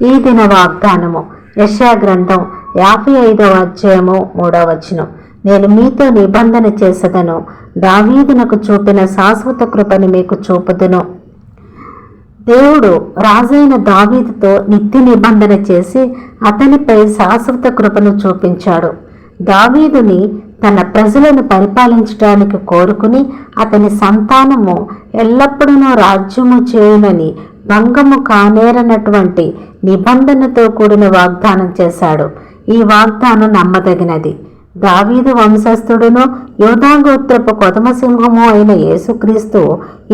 ఈ దిన వాగ్దానము యెషయా గ్రంథం 55వ అధ్యాయము 3వ వచనం. నేను మీతో నిబంధన చేసదను, దావీదునకు చూపిన శాశ్వత కృపను మీకు చూపుదును. దేవుడు రాజైన దావీదుతో నిత్య నిబంధన చేసి అతనిపై శాశ్వత కృపను చూపించాడు. దావీదుని తన ప్రజలను పరిపాలించడానికి కోరుకుని అతని సంతానము ఎల్లప్పుడూ రాజ్యము చేయునని భంగము కానేరనటువంటి నిబంధనతో కూడిన వాగ్దానం చేశాడు. ఈ వాగ్దానం నమ్మదగినది. దావీదు వంశస్థుడును యోధాగోత్రపు కొదమసింహము అయిన యేసుక్రీస్తు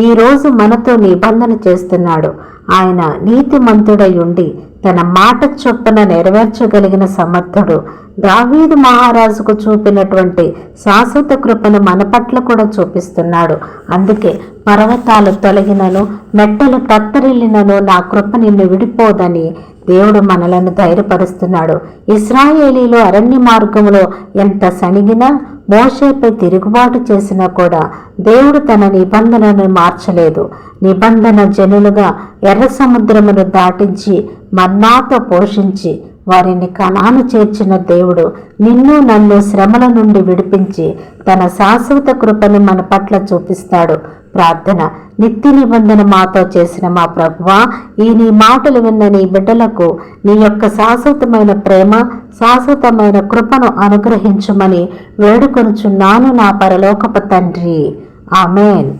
ఈరోజు మనతో నిబంధన చేస్తున్నాడు. ఆయన నీతిమంతుడై ఉండి తన మాట చొప్పున నెరవేర్చగలిగిన సమర్థుడు. దావీదు మహారాజుకు చూపినటువంటి శాశ్వత కృపను మన పట్ల కూడా చూపిస్తున్నాడు. అందుకే పర్వతాలు తొలగినను మెట్టలు తత్తరిల్లినను నా కృప నిన్ను విడిపోదని దేవుడు మనలను ధైర్యపరుస్తున్నాడు. ఇశ్రాయేలీలో అరణ్య మార్గంలో ఎంత సణిగినా మోషేపై తిరుగుబాటు చేసినా కూడా దేవుడు తన నిబంధనను మార్చలేదు. నిబంధన జనులుగా ఎర్ర సముద్రమును దాటించి మన్నాతో పోషించి వారిని కనాను చేర్చిన దేవుడు నిన్ను నన్ను శ్రమల నుండి విడిపించి తన శాశ్వత కృపను మన పట్ల చూపిస్తాడు. ప్రార్థన. నిత్య నిబంధన మాతో చేసిన మా ప్రభువా, ఈ నీ మాటలు విన్న నీ బిడ్డలకు నీ యొక్క శాశ్వతమైన ప్రేమ, శాశ్వతమైన కృపను అనుగ్రహించమని వేడుకొనుచున్నాను నా పరలోకపు తండ్రి. ఆమేన్.